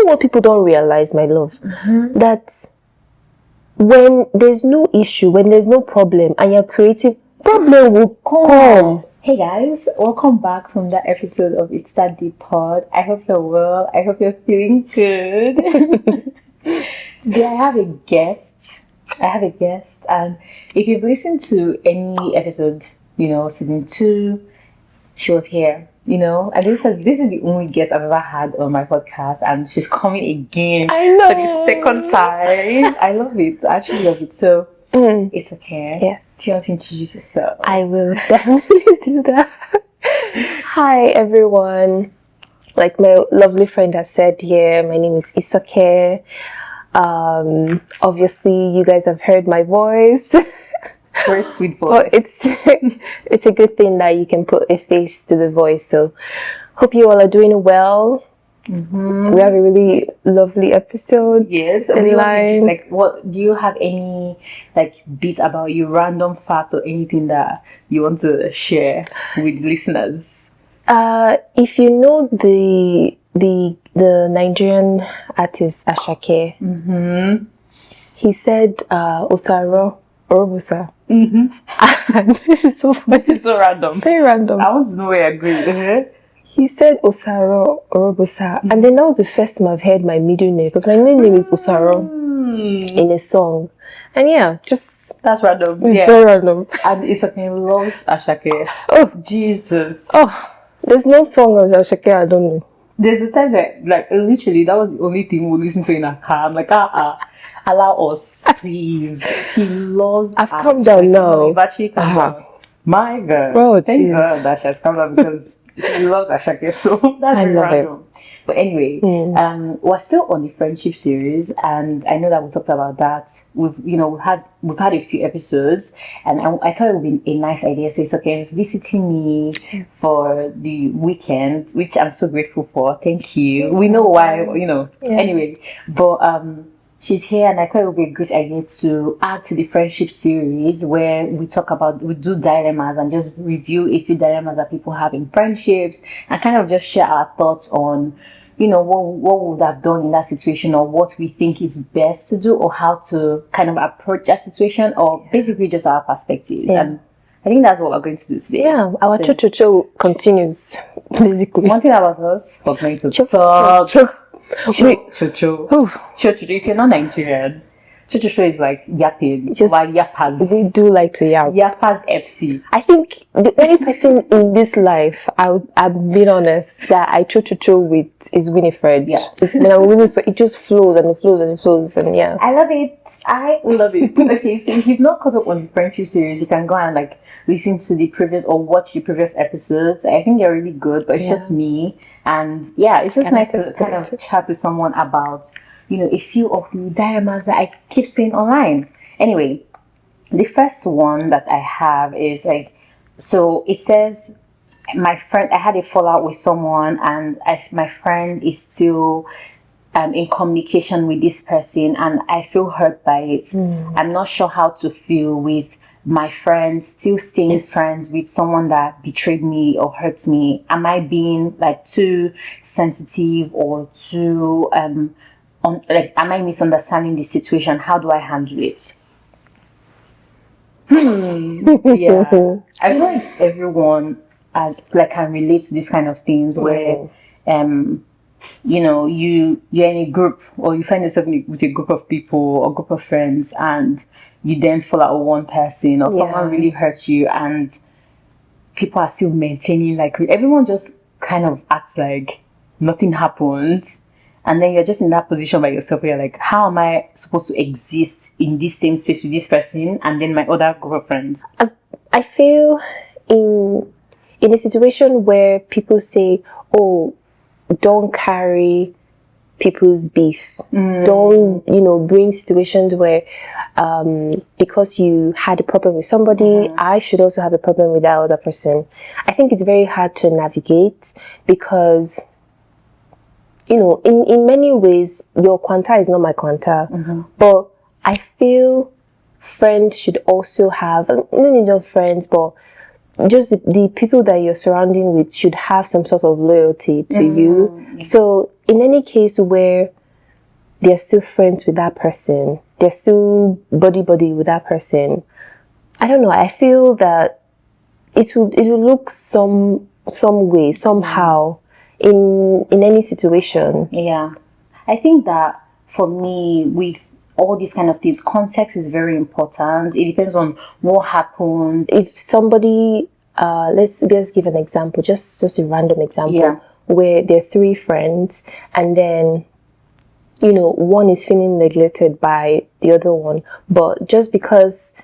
what people don't realize, my love? That when there's no issue, when there's no problem, and you're creative, problem will come. Hey guys, welcome back from that episode of It's That Deep Pod. I hope you're well. I hope you're feeling good. Today I have a guest, and if you've listened to any episode, season 2, she was here, and this is the only guest I've ever had on my podcast, and she's coming again for the second time. I love it. I actually love it. So it's okay. Yes. Do you want to introduce yourself? I will definitely do that. Hi everyone. Like my lovely friend has said here, my name is Isoke. Obviously you guys have heard my voice. Very sweet voice. But it's a good thing that you can put a face to the voice. So hope you all are doing well. We have a really lovely episode. Yes. What do you have any bits about you, random facts or anything that you want to share with listeners? If you know the Nigerian artist Ashake, he said Osaro Orobusa. And this is so funny. This is so random. Very random. I want to know where I agree. He said Osaro Orobusa, and then that was the first time I've heard my middle name, because my middle name is Osaro in a song. And yeah, just that's random. Very random. And it's okay, loves Ashake. Oh Jesus. Oh, there's no song of Ashake I don't know. There's a time that literally that was the only thing we listen to in a car. I'm like, allow us, please. He loves I've calmed down now. You've actually calmed down. My God. Oh, thank God that she has come down, because he loves Ashake, so that's very random. But anyway, we're still on the friendship series, and I know that we talked about that. We've had a few episodes, and I thought it would be a nice idea. So it's okay, visiting me for the weekend, which I'm so grateful for. Thank you. We know why, Anyway, but she's here, and I thought it would be a great idea to add to the friendship series where we do dilemmas and just review a few dilemmas that people have in friendships, and kind of just share our thoughts on, what we would have done in that situation, or what we think is best to do, or how to kind of approach that situation, or basically just our perspectives. Yeah. And I think that's what we're going to do today. Yeah, our cho continues, basically. One thing about us, we're going to talk. Cho-cho. If you're not Nigerian, Cho-cho is like yapping. Like yappers. We do like to yap. Yappers FC. I think the only person in this life, I'm being honest, that I cho-cho with is Winifred. Yeah. When I'm Winifred, it just flows and it flows and it flows, and yeah. I love it. Okay, so if you've not caught up on the friendship series, you can go and listen to the previous or watch the previous episodes. I think they're really good, but it's just me. And yeah, it's just nice to kind of chat with someone about, a few of the dilemmas that I keep seeing online. Anyway, the first one that I have is so it says, my friend, I had a fallout with someone, and my friend is still in communication with this person, and I feel hurt by it. I'm not sure how to feel with my friend still staying friends with someone that betrayed me or hurt me. Am I being too sensitive, or too am I misunderstanding the situation? How do I handle it? Yeah, I feel like everyone can relate to these kind of things where you're in a group, or you find yourself with a group of people or group of friends, and you then fall out with one person, or someone really hurts you, and people are still maintaining, everyone just kind of acts like nothing happened, and then you're just in that position by yourself where you're like, how am I supposed to exist in this same space with this person and then my other group of friends? I feel in a situation where people say, oh, don't carry people's beef. Don't, bring situations where because you had a problem with somebody, I should also have a problem with that other person. I think it's very hard to navigate, because in many ways your quanta is not my quanta. But I feel friends should also have, not only just friends, but just the people that you're surrounding with should have some sort of loyalty to you. So in any case where they're still friends with that person, they're still buddy with that person. I don't know. I feel that it will look some way, somehow, in any situation. Yeah. I think that for me, with all these kind of things, context is very important. It depends on what happened. If somebody, let's give an example, just a random example, Yeah. where there are three friends, and then, you know, one is feeling neglected by the other one, but just because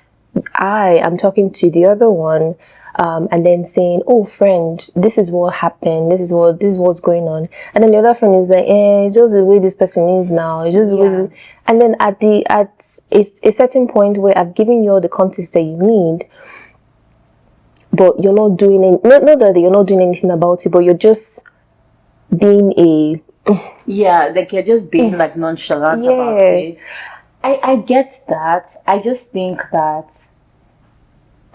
I am talking to the other one, and then saying, "Oh, friend, this is what happened. This is what's going on," and then the other friend is like, "It's just the way this person is now. It's just the way this-" And then at a certain point where I've given you all the context that you need, but you're not doing any, not that you're not doing anything about it, but you're just being a Like you're just being like nonchalant about it. I get that. I just think that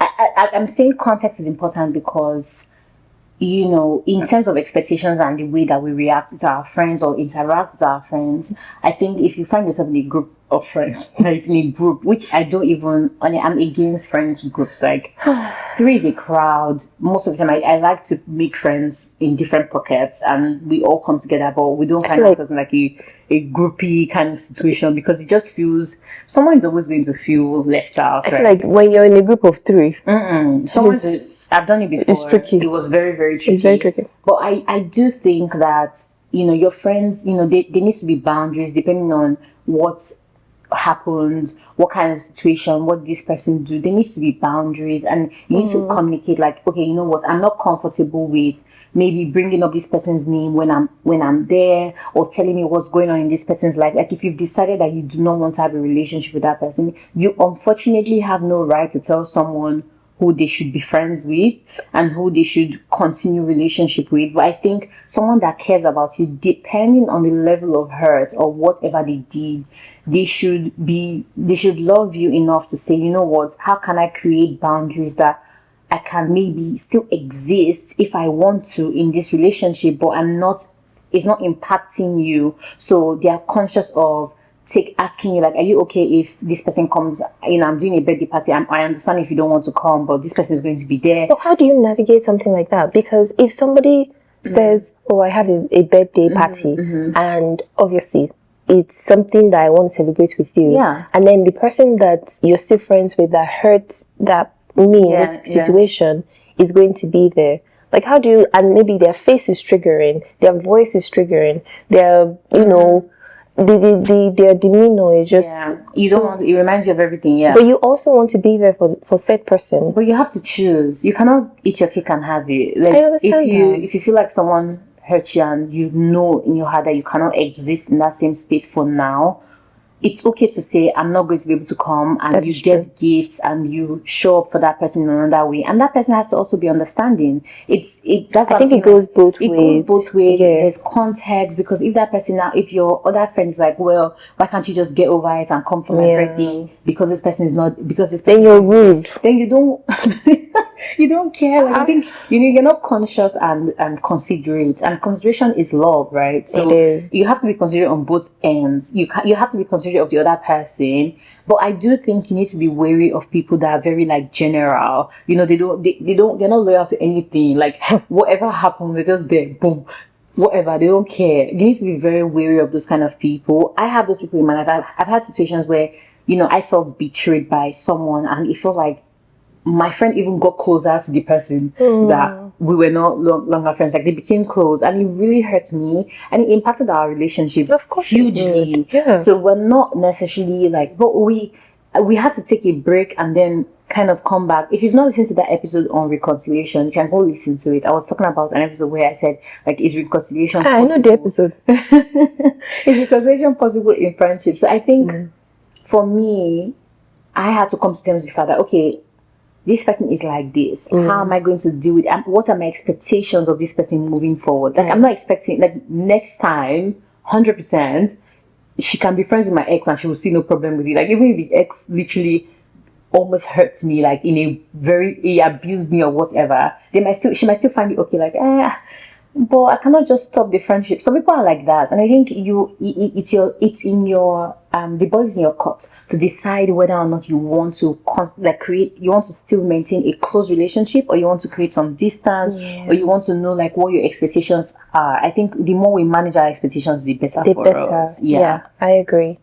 I'm saying context is important because, you know, in terms of expectations and the way that we react to our friends or interact with our friends, I think if you find yourself in a group of friends, like in a group, which I don't even, I'm against friends groups, like three is a crowd. Most of the time, I like to make friends in different pockets and we all come together, but we don't find ourselves in like a groupie kind of situation because it just feels, someone is always going to feel left out. I feel like when you're in a group of three, I've done it before. It's tricky. It was very, very tricky. It's very tricky. But I do think that, you know, your friends, you know, there needs to be boundaries depending on what happened, what kind of situation, what this person do. There needs to be boundaries and you need to communicate like, okay, you know what, I'm not comfortable with maybe bringing up this person's name when I'm there, or telling me what's going on in this person's life. Like if you've decided that you do not want to have a relationship with that person, you unfortunately have no right to tell someone who they should be friends with and who they should continue relationship with. But I think someone that cares about you, depending on the level of hurt or whatever they did, they should love you enough to say, you know what, how can I create boundaries that I can maybe still exist if I want to in this relationship, but it's not impacting you. So they are conscious of asking you like, are you okay if this person comes? You know, I'm doing a birthday party. I understand if you don't want to come, but this person is going to be there. But how do you navigate something like that? Because if somebody says, "Oh, I have a birthday party," and obviously it's something that I want to celebrate with you, and then the person that you're still friends with that hurts that me in this situation is going to be there. Like, how do you? And maybe their face is triggering, their voice is triggering, their you know. Their demeanor is just you don't want, it reminds you of everything, but you also want to be there for said person, but you have to choose. You cannot eat your cake and have it. Like, I understand if you feel like someone hurt you and you know in your heart that you cannot exist in that same space for now, it's okay to say, I'm not going to be able to come, and you get gifts and you show up for that person in another way, and that person has to also be understanding. That's what I think it goes both ways. It goes both ways. There's context, because if that person now, if your other friend is like, well, why can't you just get over it and come for my birthday because this person is not, because this person, then you're rude, then you don't you don't care. Like, I think you're not conscious and considerate, and consideration is love, right? So it is. You have to be considerate on both ends. You have to be considerate of the other person, but I do think you need to be wary of people that are very like general. You know, they're not loyal to anything. Like whatever happens, they're just there, boom, whatever. They don't care. You need to be very wary of those kind of people. I have those people in my life. I've had situations where, you know, I felt betrayed by someone, and it felt like my friend even got closer to the person that we were not longer friends. Like, they became close, and it really hurt me, and it impacted our relationship, of course, hugely. So we're not necessarily like, but we had to take a break and then kind of come back. If you've not listened to that episode on reconciliation, you can go listen to it. I was talking about an episode where I said, like, is reconciliation possible? I know the episode. Is reconciliation possible in friendship? So I think for me, I had to come to terms with the fact that, okay, this person is like this. How am I going to deal with it? What are my expectations of this person moving forward? Like, I'm not expecting, like, next time, 100%, she can be friends with my ex and she will see no problem with it. Like, even if the ex literally almost hurts me, like, in a very, he abused me or whatever, she might still find it okay, like, but I cannot just stop the friendship. Some people are like that, and I think it's in your the ball is in your court to decide whether or not you want to you want to still maintain a close relationship, or you want to create some distance, or you want to know like what your expectations are. I think the more we manage our expectations, the better for us. Yeah, I agree.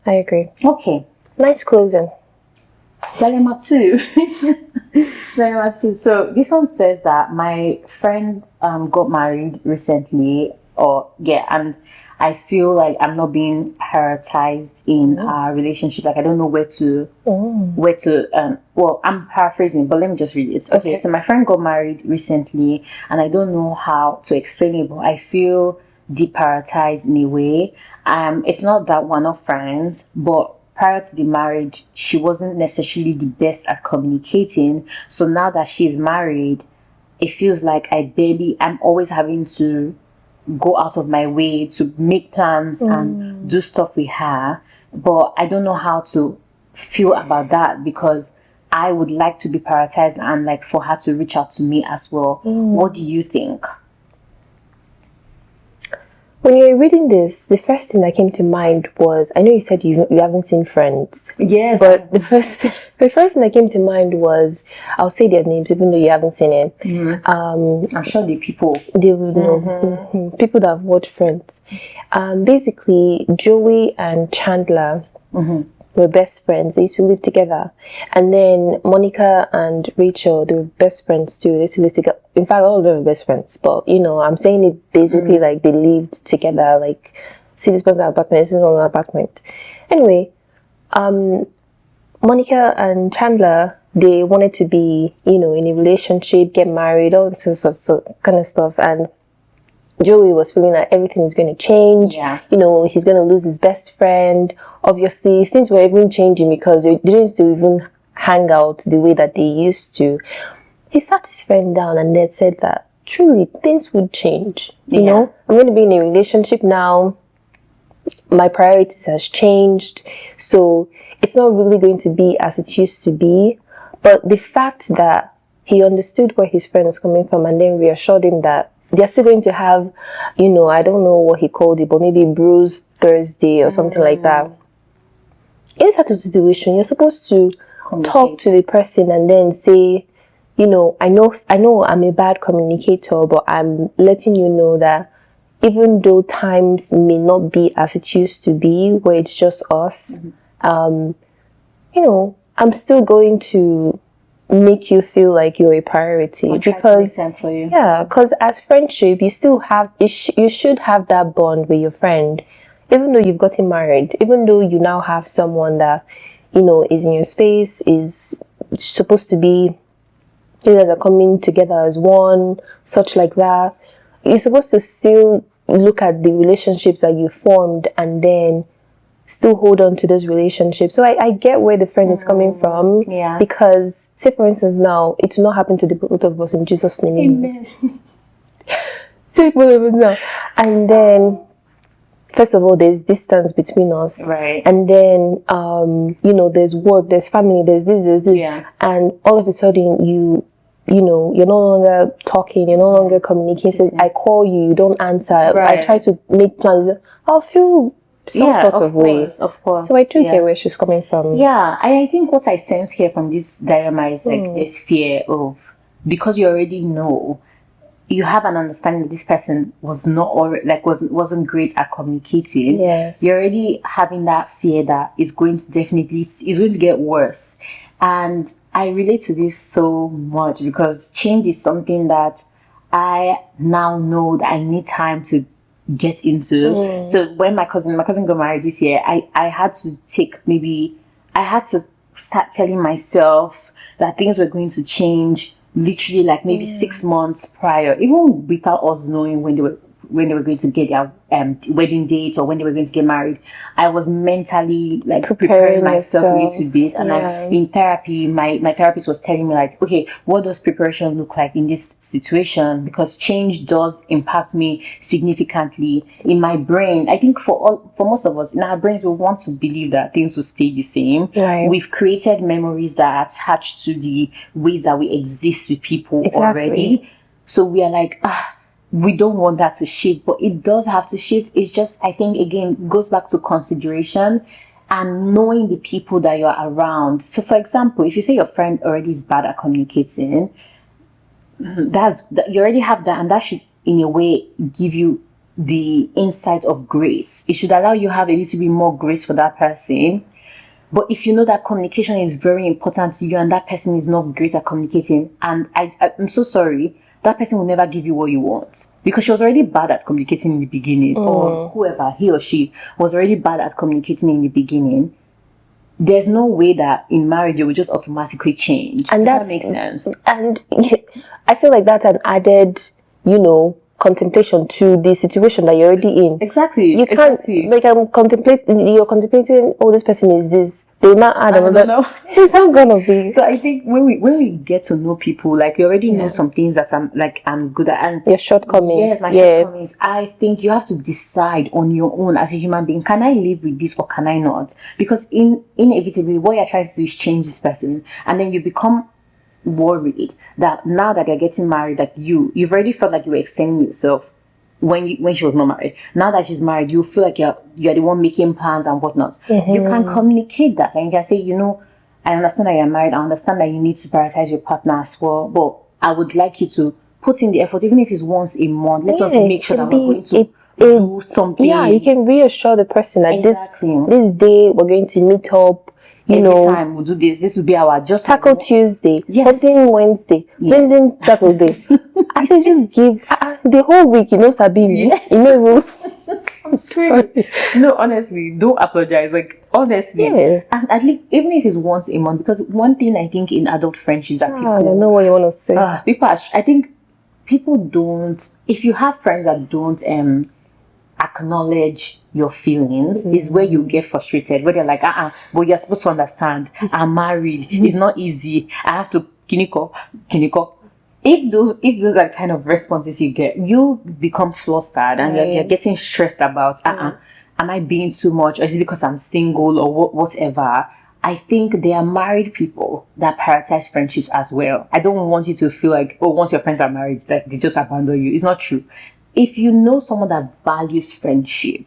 I agree. Okay, nice closing. Dilemma 2. Dilemma 2. So this one says that my friend got married recently, and I feel like I'm not being prioritized in our relationship. Like I don't know where to well, I'm paraphrasing, but let me just read it. Okay, so my friend got married recently, and I don't know how to explain it, but I feel deprioritized in a way. It's not that we're not friends, but prior to the marriage, she wasn't necessarily the best at communicating. So now that she's married, it feels like I'm always having to go out of my way to make plans and do stuff with her. But I don't know how to feel about that, because I would like to be prioritized and like for her to reach out to me as well. What do you think? When you were reading this, the first thing that came to mind was, I know you said you haven't seen Friends. Yes. But the first thing that came to mind was, I'll say their names even though you haven't seen it. I'm sure they would know. People that have watched Friends. Basically, Joey and Chandler were best friends. They used to live together. And then Monica and Rachel, they were best friends too. They used to live together. In fact, all of them were best friends. But, I'm saying it basically like they lived together. Like, see this person's apartment, this is another apartment. Anyway, Monica and Chandler, they wanted to be, in a relationship, get married, all this kind of stuff. And Joey was feeling like everything is going to change. Yeah. He's going to lose his best friend. Obviously, things were even changing because they didn't still even hang out the way that they used to. He sat his friend down and Ned said that truly things would change. You know, I'm going to be in a relationship now. My priorities has changed. So it's not really going to be as it used to be. But the fact that he understood where his friend was coming from and then reassured him that they're still going to have, I don't know what he called it, but maybe Bruce Thursday or something like that. In this type of situation, you're supposed to talk to the person and then say, I know I'm a bad communicator, but I'm letting you know that even though times may not be as it used to be, where it's just us, I'm still going to make you feel like you're a priority, because because as friendship you still have you should have that bond with your friend, even though you've gotten married, even though you now have someone that is in your space, is supposed to be, you guys are coming together as one, such like that. You're supposed to still look at the relationships that you formed and then still hold on to those relationships. So I get where the friend is coming from. Yeah. Because, say for instance now, it will not happen to the both of us in Jesus' name. Amen. Say both of us now. And then, first of all, there's distance between us. Right. And then, there's work, there's family, there's this. Yeah. And all of a sudden you're no longer talking, you're no longer communicating. I call you, you don't answer. Right. I try to make plans. I'll feel some sort of way. Of course. So I do get where she's coming from. Yeah, I think what I sense here from this dilemma is like this fear of, because you already know, you have an understanding that this person was not wasn't great at communicating. Yes. You're already having that fear that is going to get worse. And I relate to this so much because change is something that I now know that I need time to get into. So when my cousin got married this year, I had to start telling myself that things were going to change literally like maybe 6 months prior, even without us knowing when they were going to get their wedding date or when they were going to get married. I was mentally like preparing myself a little bit. And in therapy, my therapist was telling me like, okay, what does preparation look like in this situation? Because change does impact me significantly in my brain. I think for most of us, in our brains, we want to believe that things will stay the same. Right. We've created memories that are attached to the ways that we exist with people already. So we are like, we don't want that to shift, but it does have to shift. It's just, I think, again, goes back to consideration and knowing the people that you're around. So, for example, if you say your friend already is bad at communicating, you already have that, and that should, in a way, give you the insight of grace. It should allow you have a little bit more grace for that person. But if you know that communication is very important to you and that person is not great at communicating, and I'm so sorry, that person will never give you what you want, because she was already bad at communicating in the beginning, or whoever, he or she, was already bad at communicating in the beginning. There's no way that in marriage you will just automatically change. And Does that make sense? And I feel like that's an added, contemplation to the situation that you're already in. Exactly. You can't, like, you're contemplating, oh, this person is this. They might add another. No. It's not gonna be. So I think when we get to know people, like, you already know some things that I'm good at, and your shortcomings. Yes, my shortcomings. I think you have to decide on your own as a human being. Can I live with this or can I not? Because inevitably, what you're trying to do is change this person, and then you become worried that now that you're getting married, that you've already felt like you were extending yourself when she was not married. Now that she's married, you feel like you're the one making plans and whatnot. You can communicate that, and you can say, I understand that you're married. I understand that you need to prioritize your partner as well, but I would like you to put in the effort, even if it's once a month. Let us make sure that we're going to do something. Yeah, you can reassure the person that this day we're going to meet up. Every time we'll do this. This will be our just tackle Tuesday, yes. something Wednesday, something Saturday. I can just give the whole week, Sabine. I'm sorry. No, honestly, don't apologize. Like, honestly, and at least even if it's once a month, because one thing I think in adult friendships that people, I don't know what you want to say. I think people don't. If you have friends that don't acknowledge your feelings, is where you get frustrated, where they're like, but you're supposed to understand, I'm married, it's not easy, I have to kiniko. If those are kind of responses you get, you become flustered and you're getting stressed about, am I being too much, or is it because I'm single, or whatever. I think there are married people that prioritize friendships as well. I don't want you to feel like, once your friends are married, that they just abandon you. It's not true. If you know someone that values friendship,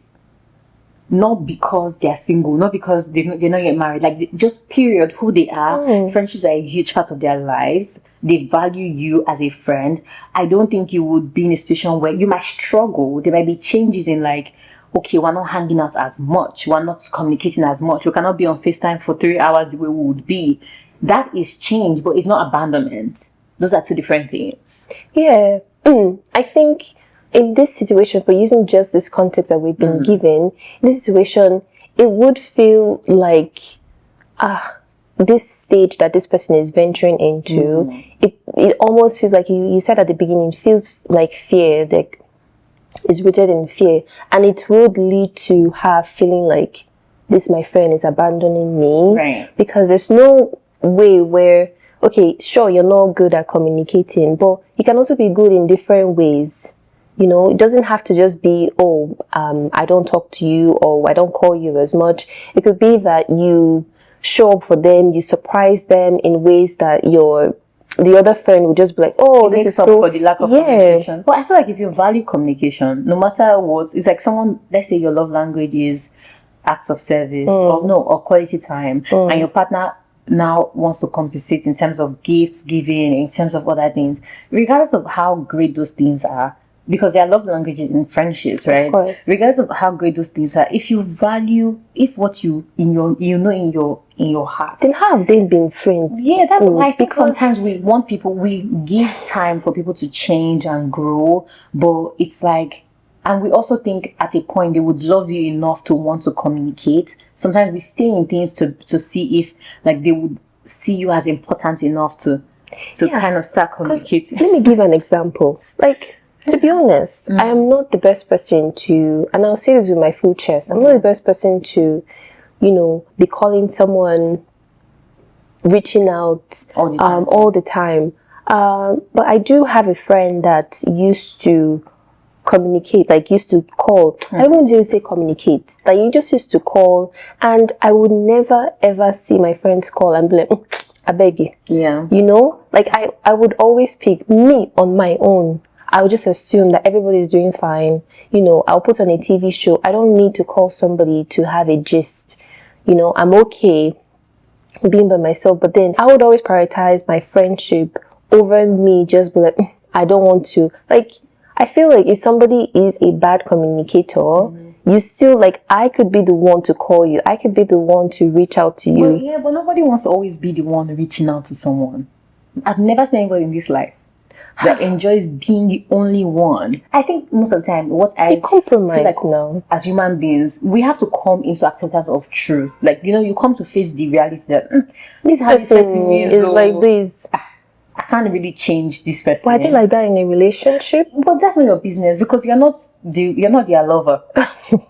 not because they're single, not because they're not yet married, like, just period, who they are, friendships are a huge part of their lives. They value you as a friend. I don't think you would be in a situation where you might struggle. There might be changes in, like, okay, we're not hanging out as much, we're not communicating as much, we cannot be on FaceTime for 3 hours the way we would be. That is change, but it's not abandonment. Those are two different things. Yeah. I think in this situation, for using just this context that we've been given, in this situation, it would feel like this stage that this person is venturing into, it almost feels like, you said at the beginning, it feels like fear, like it's rooted in fear, and it would lead to her feeling like, this, my friend, is abandoning me. Right. Because there's no way where, okay, sure, you're not good at communicating, but you can also be good in different ways. It doesn't have to just be, I don't talk to you, or I don't call you as much. It could be that you show up for them, you surprise them in ways that the other friend would just be like, this is up so, for the lack of communication. But I feel like if you value communication, no matter what, it's like someone, let's say your love language is acts of service, or quality time, and your partner now wants to compensate in terms of gifts giving, in terms of other things, regardless of how great those things are. Because there are love languages in friendships, right? Of course. Regardless of how great those things are, if you value, if what you in your heart, then how have they been friends? Yeah, that's why I think sometimes we give time for people to change and grow, but it's like, and we also think at a point they would love you enough to want to communicate. Sometimes we stay in things to see if, like, they would see you as important enough to kind of start communicating. Let me give an example. Like, to be honest, I am not the best person to, and I'll say this with my full chest, I'm not the best person to, be calling someone, reaching out all the time. But I do have a friend that used to communicate, like used to call. I won't just say communicate. Like, you just used to call, and I would never ever see my friends call and be like, I beg you. Yeah. Like, I would always pick me on my own. I'll just assume that everybody's doing fine. You know, I'll put on a TV show. I don't need to call somebody to have a gist. You know, I'm okay being by myself. But then I would always prioritize my friendship over me just be like, I don't want to. Like, I feel like if somebody is a bad communicator, you still, like, I could be the one to call you. I could be the one to reach out to you. But yeah, but nobody wants to always be the one reaching out to someone. I've never seen anybody in this life that enjoys being the only one. I think most of the time, what I compromise feel like now. as human beings, we have to come into acceptance of truth. Like, you know, you come to face the reality that this is how this person is like this. I can't really change this person. Why are they like that in a relationship? But that's not your business because you're not their lover.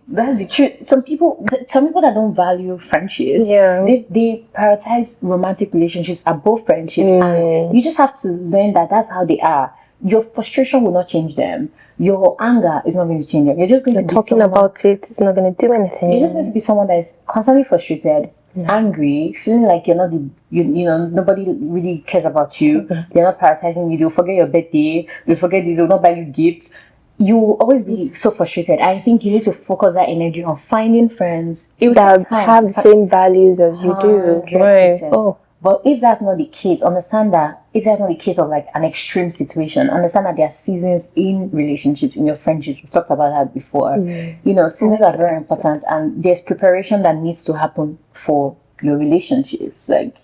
That's the truth. Some people that don't value friendships, they prioritize romantic relationships above friendship, and you just have to learn that that's how they are. Your frustration will not change them. Your anger is not going to change them. You're just going to be talking about it. It's not going to do anything. You're just going to be someone that is constantly frustrated, angry, feeling like you're not you know, nobody really cares about you. They're not prioritizing you. They'll forget your birthday. They'll forget this. They'll not buy you gifts. You will always be so frustrated. I think you need to focus that energy on finding friends that have the same values as you do. 100%. Right. Oh. But if that's not the case, understand that if that's not the case of like an extreme situation, understand that there are seasons in relationships, in your friendships. We've talked about that before. You know, seasons are very important, and there's preparation that needs to happen for your relationships. Like,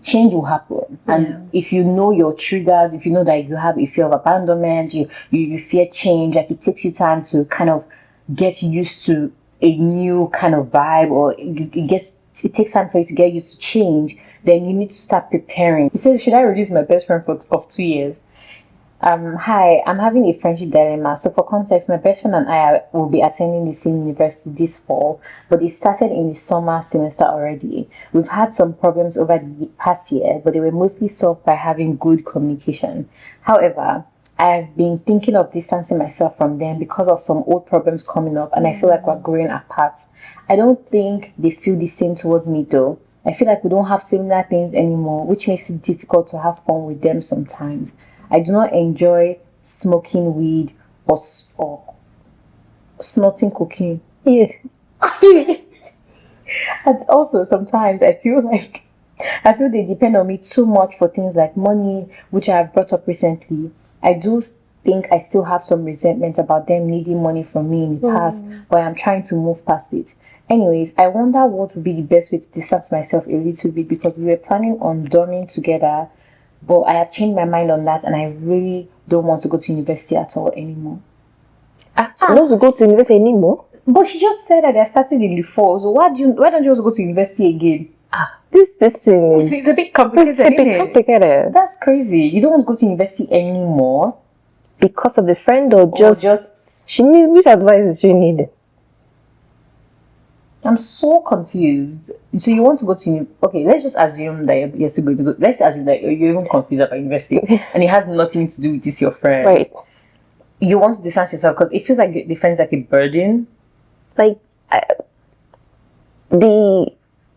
change will happen. And if you know your triggers, if you know that you have a fear of abandonment, you fear change, like it takes you time to kind of get used to a new kind of vibe, or it takes time for you to get used to change, then you need to start preparing. He says, should I reduce my best friend of 2 years? Hi, I'm having a friendship dilemma. So for context, my best friend and I will be attending the same university this fall, but it started in the summer semester already. We've had some problems over the past year, but they were mostly solved by having good communication. However, I've been thinking of distancing myself from them because of some old problems coming up, and I feel like we're growing apart. I don't think they feel the same towards me though. I feel like we don't have similar things anymore, which makes it difficult to have fun with them sometimes. I do not enjoy smoking weed or snorting cocaine. Yeah. And also sometimes I feel they depend on me too much for things like money, which I have brought up recently. I do think I still have some resentment about them needing money from me in the past, but I'm trying to move past it. Anyways, I wonder what would be the best way to distance myself a little bit, because we were planning on dorming together, but I have changed my mind on that, and I really don't want to go to university at all anymore. You don't want to go to university anymore? But she just said that they're starting in the fall, so why don't you want to go to university again? This thing is... It's a bit complicated, It's a bit complicated. That's crazy. You don't want to go to university anymore? Because of the friend, or just... She need... Which advice does she need? I'm so confused. So you want to go to... Okay, let's just assume that you're still going to go... Let's assume that you're even confused about university and it has nothing to do with this, your friend. Right. You want to distance yourself because it feels like the friend's like a burden. Like, the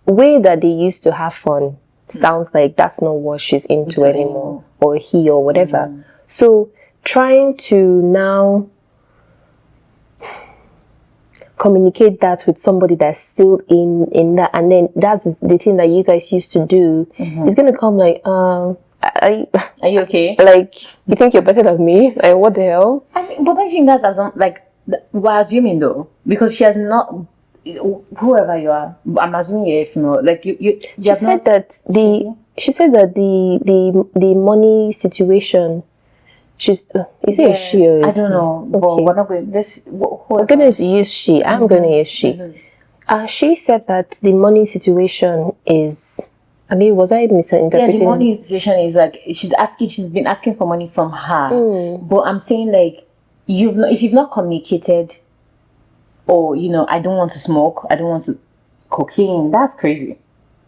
way that they used to have fun sounds like that's not what she's into anymore, or he, or whatever. So trying to now communicate that with somebody that's still in that, and then that's the thing that you guys used to do, it's gonna come like, are you okay? Like, you think you're better than me? Like, what the hell? I mean, but I think that's we're assuming though, because she has not. Whoever you are, I'm assuming you're a female. Like you she said that the money situation. She's is it a she or I don't know. Okay. But we're not going this. We're gonna use she. I'm gonna use she. She said that the money situation is. I mean, was I misinterpreting? Yeah, the money situation is like she's been asking for money from her. But I'm saying like if you've not communicated, or I don't want to smoke, I don't want to cocaine. That's crazy.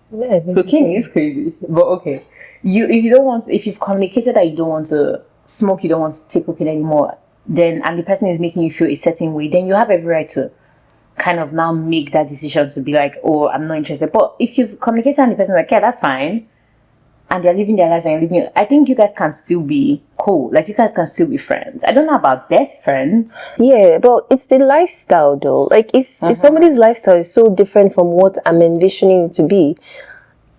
Yeah, cocaine is crazy. But okay, if you've communicated that you don't want to smoke, you don't want to take cocaine anymore, and the person is making you feel a certain way, then you have every right to kind of now make that decision to be like, oh, I'm not interested. But if you've communicated and the person's like, yeah, that's fine, and they're living their lives and you're living, I think you guys can still be cool. Like, you guys can still be friends. I don't know about best friends. Yeah, but it's the lifestyle though. Like if somebody's lifestyle is so different from what I'm envisioning it to be,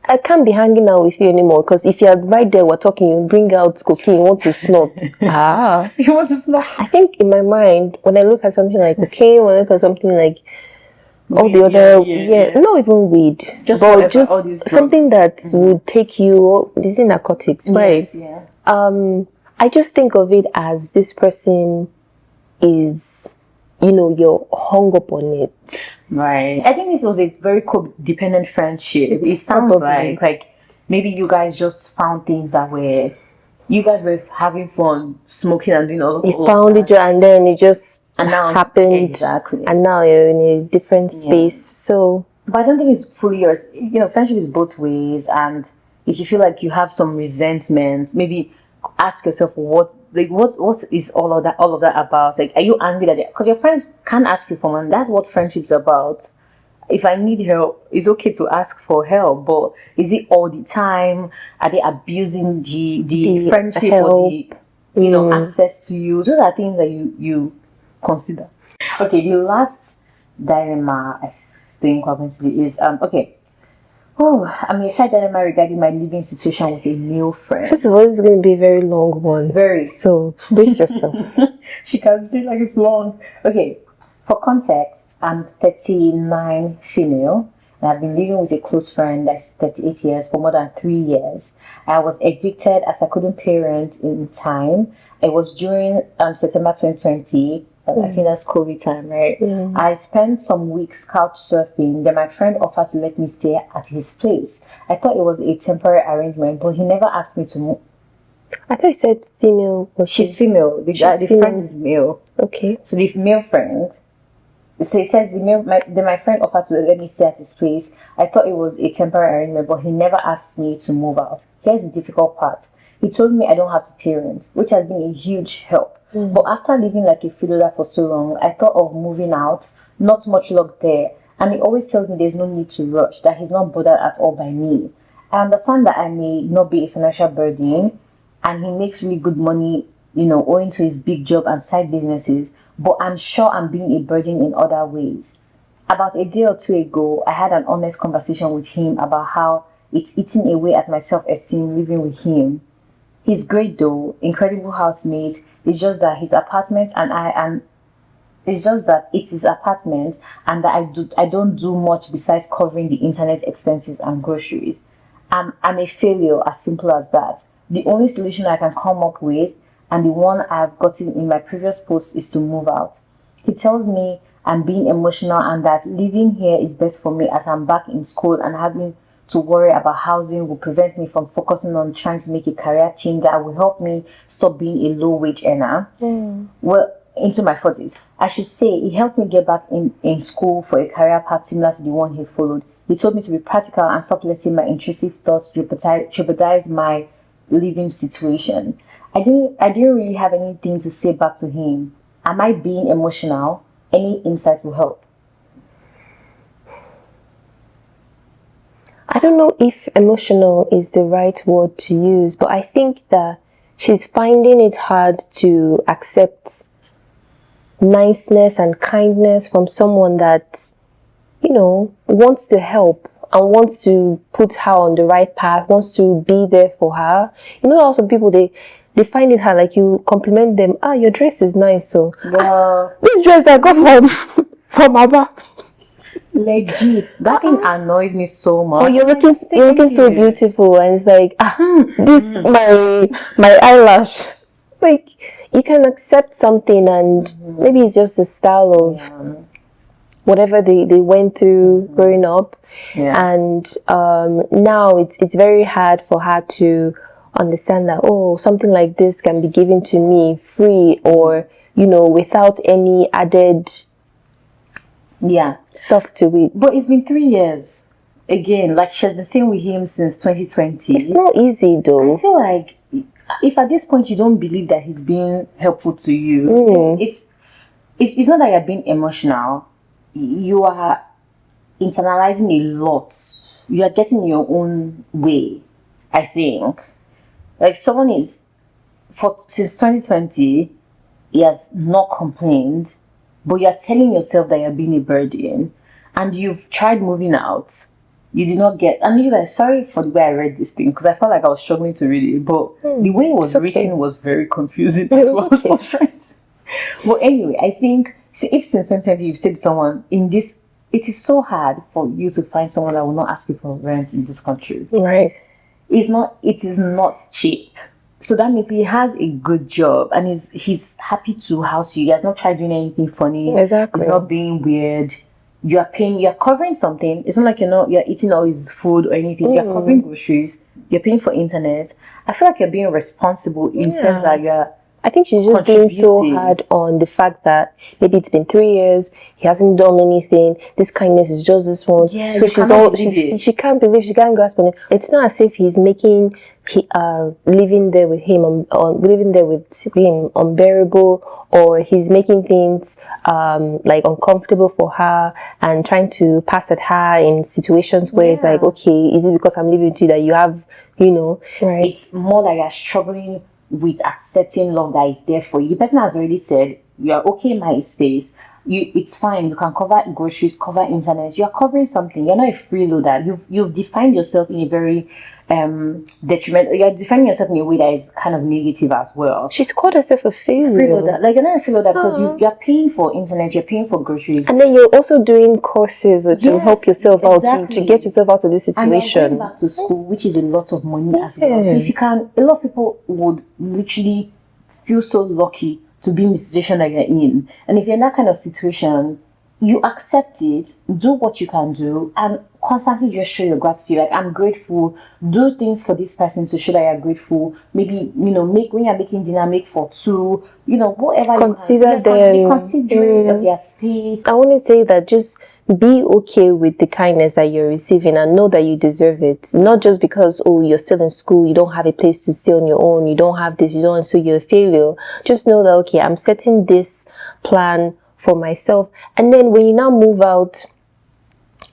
I can't be hanging out with you anymore, because if you're right there, we're talking, you bring out cocaine, you want to snort. You want to snort? I think in my mind, when I look at something like cocaine, when I look at something like all the other, not even weed, but just something that would take you, this is narcotics, right? Yes, yeah. I just think of it as this person is, you're hung up on it. Right. I think this was a very codependent friendship. It sounds like maybe you guys just found things that were, you guys were having fun, smoking and doing all of that. You found each other and then it just happened. Exactly. And now you're in a different space. So, but I don't think it's fully yours. Friendship is both ways, and if you feel like you have some resentment, maybe ask yourself what is all of that about? Like, are you angry that because your friends can ask you for money? That's what friendship's about. If I need help, it's okay to ask for help, but is it all the time? Are they abusing the friendship help, or the access to you? Those are things that you consider. Okay, the last dilemma I think we're going to do is okay. Oh, I'm excited dilemma regarding my living situation with a male friend. First of all, this is going to be a very long one. Very. So, brace yourself. She can say like it's long. Okay, for context, I'm 39, female, and I've been living with a close friend that's 38 years for more than 3 years. I was evicted as I couldn't pay rent in time. It was during September 2020. I think that's COVID time, right? I spent some weeks couch surfing. Then my friend offered to let me stay at his place. I thought it was a temporary arrangement, but he never asked me to move. I thought you said female. She's female. The friend is male. Okay. So the male friend. So it says my friend offered to let me stay at his place. I thought it was a temporary arrangement, but he never asked me to move out. Here's the difficult part. He told me I don't have to pay rent, which has been a huge help. But after living like a freeloader for so long, I thought of moving out. Not much luck there. And he always tells me there's no need to rush, that he's not bothered at all by me. I understand that I may not be a financial burden, and he makes really good money, owing to his big job and side businesses, but I'm sure I'm being a burden in other ways. About a day or two ago, I had an honest conversation with him about how it's eating away at my self-esteem living with him. He's great though, incredible housemate. It's just that his apartment it's just that it's his apartment and that I don't do much besides covering the internet expenses and groceries. I'm a failure, as simple as that. The only solution I can come up with, and the one I've gotten in my previous post, is to move out. He tells me I'm being emotional and that living here is best for me as I'm back in school, and having to worry about housing will prevent me from focusing on trying to make a career change that will help me stop being a low-wage earner. Well, into my 40s. I should say, he helped me get back in school for a career path similar to the one he followed. He told me to be practical and stop letting my intrusive thoughts jeopardize my living situation. I didn't really have anything to say back to him. Am I being emotional? Any insights will help. I don't know if emotional is the right word to use, but I think that she's finding it hard to accept niceness and kindness from someone that, wants to help and wants to put her on the right path, wants to be there for her. How some people, they find it hard, like you compliment them, your dress is nice, so this dress that I got from Abba. Legit, that thing annoys me so much. Oh, you're looking so beautiful, and it's like this my eyelash. Like, you can accept something, and maybe it's just the style of whatever they went through growing up, and now it's very hard for her to understand that something like this can be given to me free, or without any added stuff to it. But it's been 3 years. Again, like she has been staying with him since 2020. It's not easy though. I feel like if at this point you don't believe that he's being helpful to you, it's not that you're being emotional. You are internalizing a lot. You are getting in your own way. I think. Like, someone is, since 2020, he has not complained, but you're telling yourself that you're being a burden, and you've tried moving out. You did not get, and you're like, sorry for the way I read this thing, because I felt like I was struggling to read it, but the way it was written was very confusing as well. Okay. I was trying to. But anyway, I think, so if since 2020 you've said to someone in this, it is so hard for you to find someone that will not ask you for rent in this country. Right. It is not cheap. So that means he has a good job and he's happy to house you. He has not tried doing anything funny. Exactly. He's not being weird. You're covering something. It's not like you're eating all his food or anything. You're covering groceries. You're paying for internet. I feel like you're being responsible in the sense that I think she's just being so hard on the fact that maybe it's been 3 years, he hasn't done anything. This kindness is just this one. Yeah, so she can't believe, she can't grasp on it. It's not as if he's making living there with him unbearable, or he's making things like uncomfortable for her and trying to pass at her in situations where it's like, okay, is it because I'm living with you that you have, right? It's more like you're struggling with accepting love that is there for you. The person has already said, you're okay in my space. It's fine. You can cover groceries, cover internet. You're covering something. You're not a freeloader. You've defined yourself in a very detrimental. You're defining yourself in a way that is kind of negative as well. She's called herself a freeloader. Like, you're not a freeloader because you're paying for internet, you're paying for groceries, and then you're also doing courses to help yourself out to get yourself out of this situation. And you're going back to school, which is a lot of money as well. So if you can, a lot of people would literally feel so lucky to be in the situation that you're in. And if you're in that kind of situation, you accept it, do what you can do, and constantly just show your gratitude. Like, I'm grateful. Do things for this person to show that you're grateful. Maybe, when you're making dinner, make for two, whatever. Consider you can. them. Be considerate of their space. I want to say that just be okay with the kindness that you're receiving and know that you deserve it. Not just because, you're still in school, you don't have a place to stay on your own, you don't have this, so you're a failure. Just know that, okay, I'm setting this plan for myself. And then when you now move out,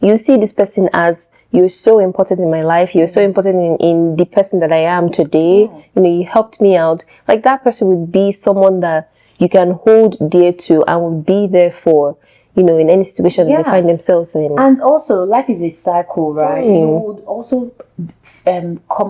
you see this person as, you're so important in my life, you're so important in the person that I am today. You helped me out. Like, that person would be someone that you can hold dear to and would be there for, in any situation that they find themselves in. And also, life is a cycle, right? You would also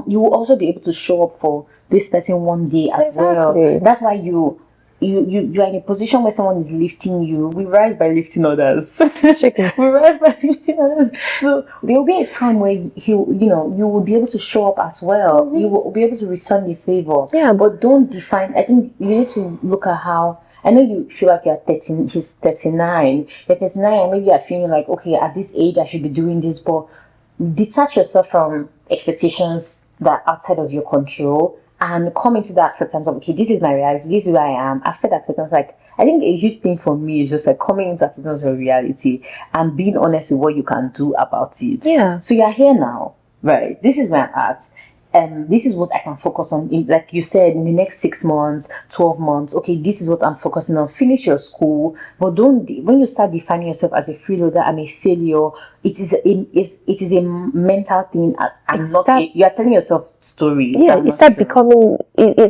you will also be able to show up for this person one day as well. That's why you're in a position where someone is lifting you. We rise by lifting others. We rise by lifting others. So there will be a time where you will be able to show up as well. You will be able to return the favor. Yeah, but don't define. I think you need to look at how. I know you feel like you're 13. She's 39. You're 39, and maybe you're feeling like, okay, at this age I should be doing this. But detach yourself from expectations that are outside of your control, and come into the acceptance of, okay, this is my reality, this is who I am. I've said acceptance. Like, I think a huge thing for me is just like coming into acceptance of your reality and being honest with what you can do about it. Yeah. So you're here now, right? This is where I'm at. This is what I can focus on, like you said, in the next 6 months, 12 months. Okay, this is what I'm focusing on. Finish your school, but when you start defining yourself as a freeloader and a failure, it is a mental thing, and you are telling yourself stories. Yeah, it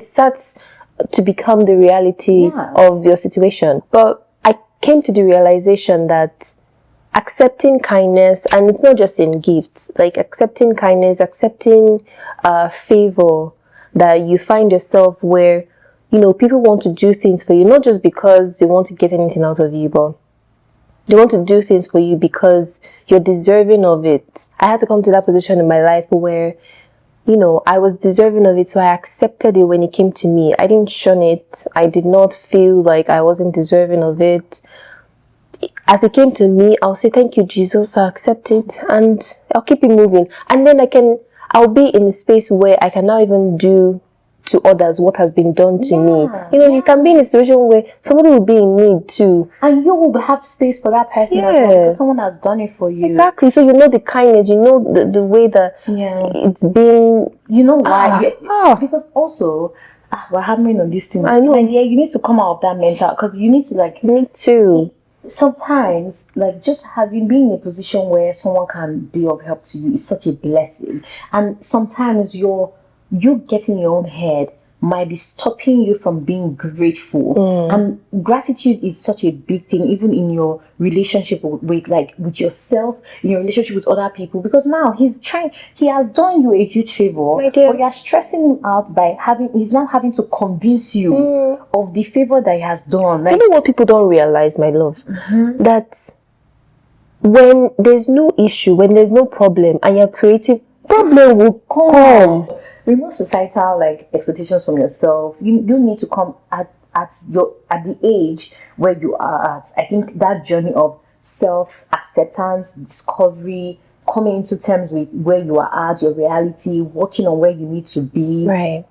starts to become the reality of your situation. But I came to the realization that accepting kindness, and it's not just in gifts, like accepting kindness, accepting favor, that you find yourself where, people want to do things for you, not just because they want to get anything out of you, but they want to do things for you because you're deserving of it. I had to come to that position in my life where, I was deserving of it, so I accepted it when it came to me. I didn't shun it. I did not feel like I wasn't deserving of it. As it came to me, I'll say, thank you, Jesus, I accept it, and I'll keep it moving. And then I'll be in a space where I can now even do to others what has been done to me. You can be in a situation where somebody will be in need too. And you will have space for that person as well, because someone has done it for you. Exactly. So the kindness, the way that it's been. You know why? Because also, we're hammering on this thing. I know. And you need to come out of that mental, because you need to Me too. sometimes, like, just being in a position where someone can be of help to you is such a blessing. And sometimes you getting your own head might be stopping you from being grateful. And gratitude is such a big thing, even in your relationship with yourself, in your relationship with other people, because now he has done you a huge favor, My dear. but you're stressing him out by he's now having to convince you of the favor that he has done. Like, You know what people don't realize, my love? That when there's no issue, when there's no problem, and you're creative, problem will come. remove societal like expectations from yourself. You don't need to come at the age where you are at. I think that journey of self-acceptance, discovery, coming into terms with where you are at, your reality, working on where you need to be. Right.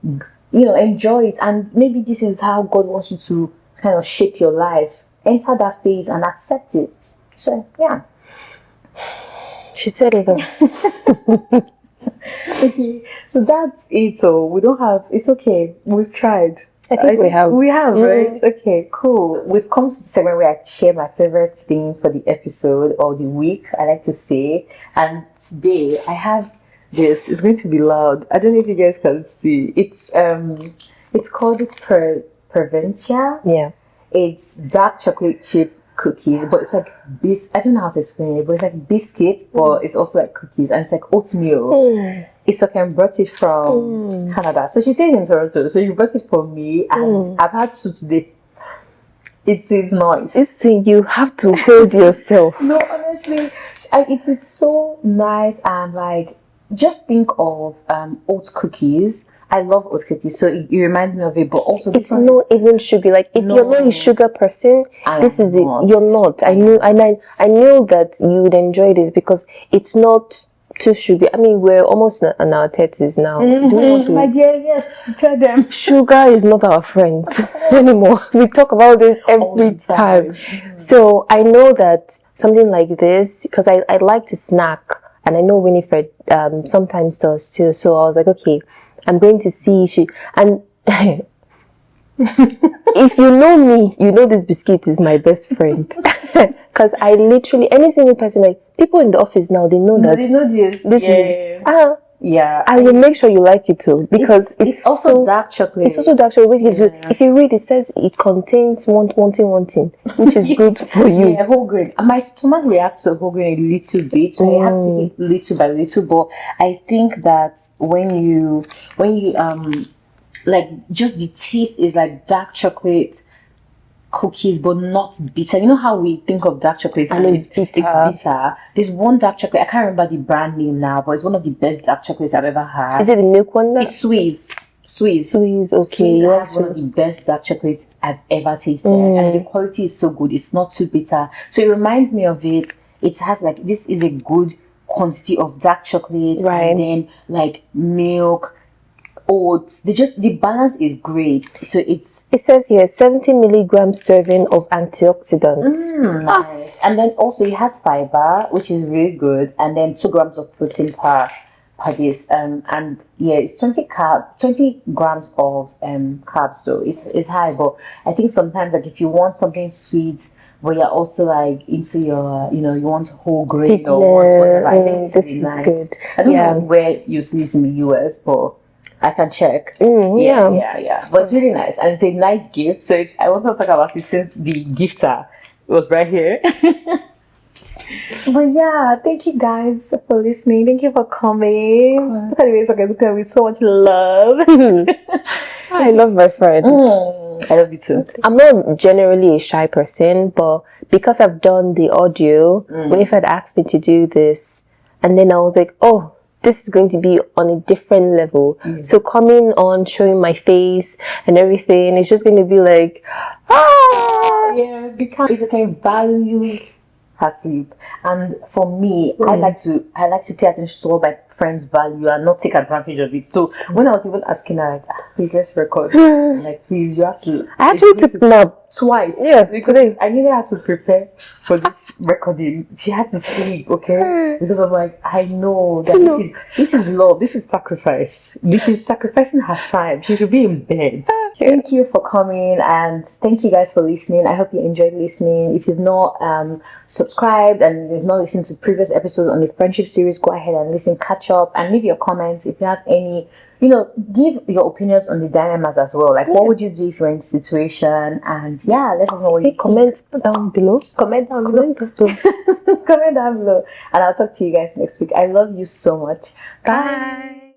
Enjoy it. And maybe this is how God wants you to kind of shape your life. Enter that phase and accept it. So, yeah. She said it all. Okay, so that's it. So we don't have. It's okay. We've tried. I think we have. We have, right? Okay, cool. We've come to the segment where I share my favorite thing for the episode or the week, I like to say. And today I have this. It's going to be loud. I don't know if you guys can see. It's called Preventia. Yeah. It's dark chocolate chip cookies, but it's like I don't know how to explain it, but it's like biscuit, but it's also like cookies, and it's like oatmeal. It's okay. I brought it from Canada, so she stays in Toronto, so you brought it for me, and I've had two today. It is nice. Listen, you have to hold yourself. No, honestly, it is so nice, and like, just think of oat cookies. I love oat cookies, so it reminds me of it. But also, It's not even sugar. Like, if you're not a sugar person, this is it. You're not. I knew that you would enjoy this because it's not too sugar. I mean, we're almost on our 30s now. Do you want to? My dear, yes, tell them. Sugar is not our friend anymore. We talk about this every time. So I know that something like this, because I like to snack, and I know Winifred sometimes does too. So I was like, okay, I'm going to see and if you know me, you know this biscuit is my best friend. Because I literally, any single person, like people in the office now, they know that. They know this. Yeah. I will make sure you like it too, because it's also dark chocolate. It's also dark chocolate. If you read, it says it contains wanting, which is good for you. Yeah, whole grain. My stomach reacts to whole grain a little bit, so I have to eat little by little. But I think that when you like, just the taste is like dark chocolate cookies, but not bitter. You know how we think of dark chocolate and it's bitter. It's bitter. There's one dark chocolate, I can't remember the brand name now, but it's one of the best dark chocolates I've ever had. Is it the milk one? It's Swiss. Okay. Swiss has one of the best dark chocolates I've ever tasted, and the quality is so good. It's not too bitter, so it reminds me of it. It has like, this is a good quantity of dark chocolate, right? And then like milk, oats. The balance is great. So it says here 70 milligrams serving of antioxidants. Nice. And then also it has fiber, which is really good, and then 2 grams of protein per this. And yeah, it's 20 grams of carbs, so it's high. But I think sometimes, like, if you want something sweet, but you're also like into your, you want whole grain or whatever, I think this is nice. Good. I don't know where you see this in the US, but I can check. Yeah. But it's really nice, and it's a nice gift. So I want to talk about it since the gifter was right here. But yeah, thank you guys for listening. Thank you for coming. Look at me with so much love. I love my friend. I love you too. I'm not generally a shy person, but because I've done the audio, Winifred asked me to do this, and then I was like, oh, this is going to be on a different level. So coming on, showing my face and everything, it's just going to be like, yeah, because it's okay. Values her sleep, and for me, I like to pay attention to what my friends value and not take advantage of it. So when I was even asking her, like, please, let's record, like, please, you have to. I actually took nap twice. Yeah, Because today. I needed her to prepare for this recording. She had to sleep, okay? Because I'm like, I know that this is love, this is sacrifice. She's sacrificing her time. She should be in bed. Thank you for coming, and thank you guys for listening. I hope you enjoyed listening. If you've not subscribed and you've not listened to previous episodes on the friendship series, go ahead and listen, catch up, and leave your comments if you have any. Give your opinions on the dilemmas as well. Like, what would you do if you're in a situation? And yeah, let us know what you comment down below. Comment down below. Comment down below. And I'll talk to you guys next week. I love you so much. Bye.